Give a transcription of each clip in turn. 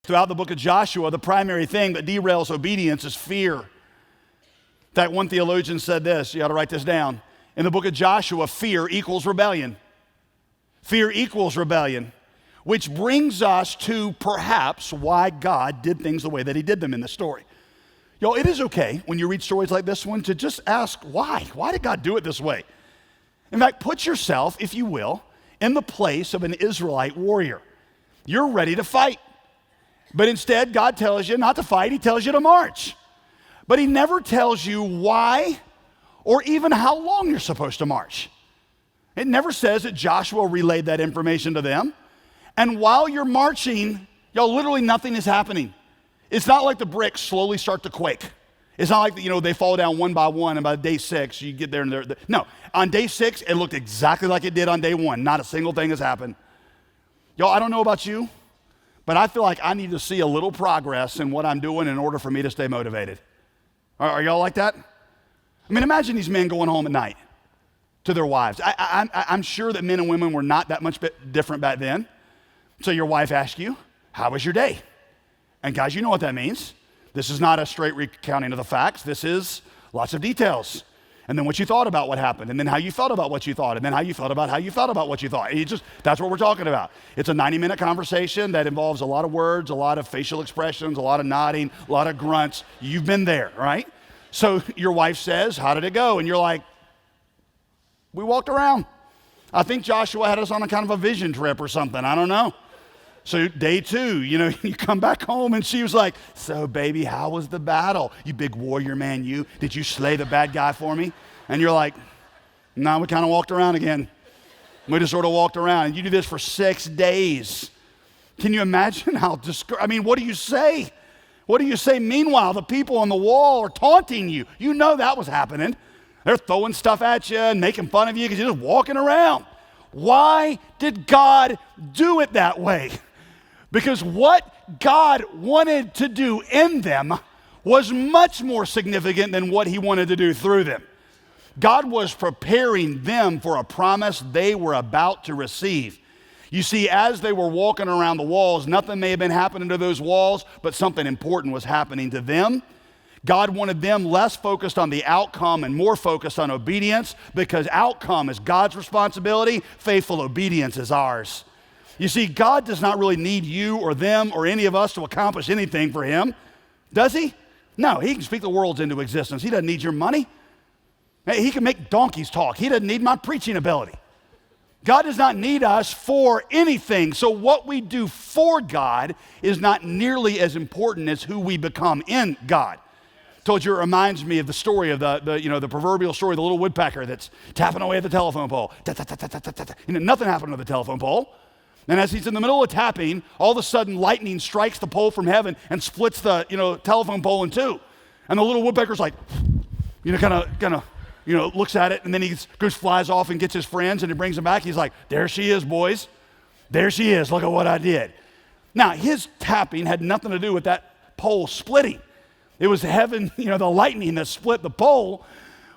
Throughout the book of Joshua, the primary thing that derails obedience is fear. In fact, one theologian said this, you ought to write this down. In the book of Joshua, fear equals rebellion. Fear equals rebellion, which brings us to perhaps why God did things the way that he did them in the story. Y'all, it is okay when you read stories like this one to just ask why. Why did God do it this way? In fact, put yourself, if you will, in the place of an Israelite warrior. You're ready to fight. But instead, God tells you not to fight, he tells you to march. But he never tells you why or even how long you're supposed to march. It never says that Joshua relayed that information to them. And while you're marching, y'all, literally nothing is happening. It's not like the bricks slowly start to quake. It's not like, they fall down one by one, and by day 6, you get there and they're. No, on day 6, it looked exactly like it did on day 1. Not a single thing has happened. Y'all, I don't know about you, but I feel like I need to see a little progress in what I'm doing in order for me to stay motivated. Are y'all like that? I mean, imagine these men going home at night to their wives. I'm sure that men and women were not that much different back then. So your wife asks you, how was your day? And guys, you know what that means. This is not a straight recounting of the facts. This is lots of details. And then what you thought about what happened, and then how you felt about what you thought, and then how you felt about how you felt about what you thought. That's what we're talking about. It's a 90-minute conversation that involves a lot of words, a lot of facial expressions, a lot of nodding, a lot of grunts. You've been there, right? So your wife says, how did it go? And you're like, we walked around. I think Joshua had us on a kind of a vision trip or something. I don't know. So day 2, you come back home and she was like, so baby, how was the battle? You big warrior man, you. Did you slay the bad guy for me? And you're like, no, we kind of walked around again. We just sort of walked around. And you do this for 6 days. Can you imagine how what do you say? What do you say? Meanwhile, the people on the wall are taunting you. You know that was happening. They're throwing stuff at you and making fun of you because you're just walking around. Why did God do it that way? Because what God wanted to do in them was much more significant than what he wanted to do through them. God was preparing them for a promise they were about to receive. You see, as they were walking around the walls, nothing may have been happening to those walls, but something important was happening to them. God wanted them less focused on the outcome and more focused on obedience, because outcome is God's responsibility, faithful obedience is ours. You see, God does not really need you or them or any of us to accomplish anything for him, does he? No, he can speak the worlds into existence. He doesn't need your money. He can make donkeys talk. He doesn't need my preaching ability. God does not need us for anything. So what we do for God is not nearly as important as who we become in God. Told you it reminds me of the story of the proverbial story of the little woodpecker that's tapping away at the telephone pole. Nothing happened to the telephone pole. And as he's in the middle of tapping, all of a sudden lightning strikes the pole from heaven and splits the telephone pole in two. And the little woodpecker's like, looks at it, and then he flies off and gets his friends, and he brings them back. He's like, there she is, boys. There she is. Look at what I did. Now, his tapping had nothing to do with that pole splitting. It was heaven, the lightning that split the pole.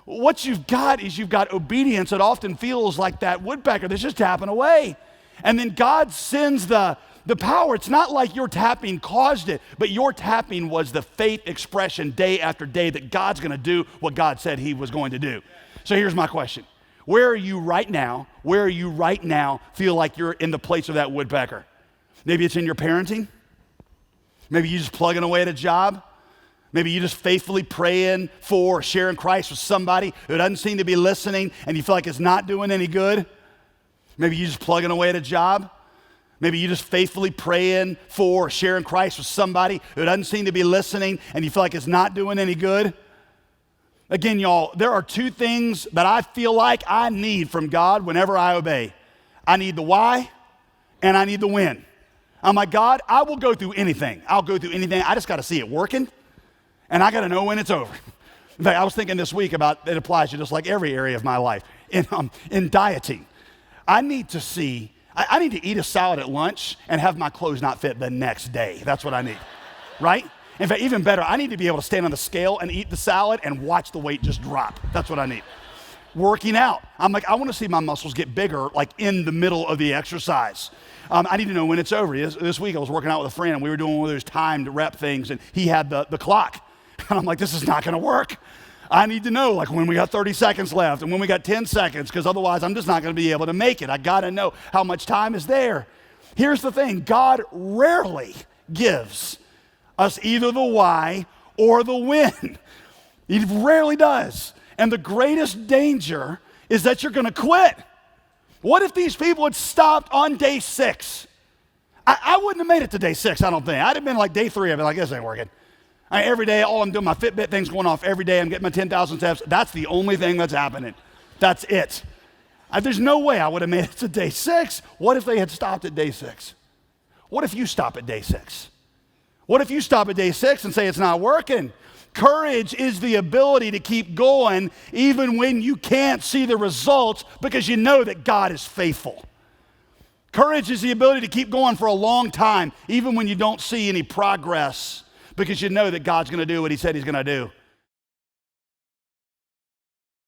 What you've got is you've got obedience that often feels like that woodpecker that's just tapping away. And then God sends the power. It's not like your tapping caused it, but your tapping was the faith expression day after day that God's going to do what God said he was going to do. So here's my question. Where are you right now? Where are you right now feel like you're in the place of that woodpecker? Maybe it's in your parenting. Maybe you're just plugging away at a job. Maybe you're just faithfully praying for or sharing Christ with somebody who doesn't seem to be listening and you feel like it's not doing any good. Maybe you're just plugging away at a job. Maybe you're just faithfully praying for or sharing Christ with somebody who doesn't seem to be listening and you feel like it's not doing any good. Again, y'all, there are two things that I feel like I need from God whenever I obey. I need the why and I need the when. I'm like, God, I will go through anything. I'll go through anything. I just got to see it working and I got to know when it's over. In fact, I was thinking this week about it applies to just like every area of my life. In dieting, I need to eat a salad at lunch and have my clothes not fit the next day. That's what I need, right? In fact, even better, I need to be able to stand on the scale and eat the salad and watch the weight just drop. That's what I need. working out. I'm like, I want to see my muscles get bigger, like in the middle of the exercise. I need to know when it's over. This week I was working out with a friend and we were doing one of those timed rep things and he had the clock. And I'm like, this is not going to work. I need to know like when we got 30 seconds left and when we got 10 seconds because otherwise I'm just not going to be able to make it. I got to know how much time is there. Here's the thing. God rarely gives us either the why or the when. He rarely does. And the greatest danger is that you're going to quit. What if these people had stopped on day 6? I wouldn't have made it to day 6, I don't think. I'd have been like day 3, I'd be like, this ain't working. Every day, all I'm doing, my Fitbit thing's going off every day. I'm getting my 10,000 steps. That's the only thing that's happening. That's it. There's no way I would have made it to day 6. What if they had stopped at day 6? What if you stop at day 6? What if you stop at day 6 and say it's not working? Courage is the ability to keep going even when you can't see the results because you know that God is faithful. Courage is the ability to keep going for a long time even when you don't see any progress because you know that God's going to do what he said he's going to do.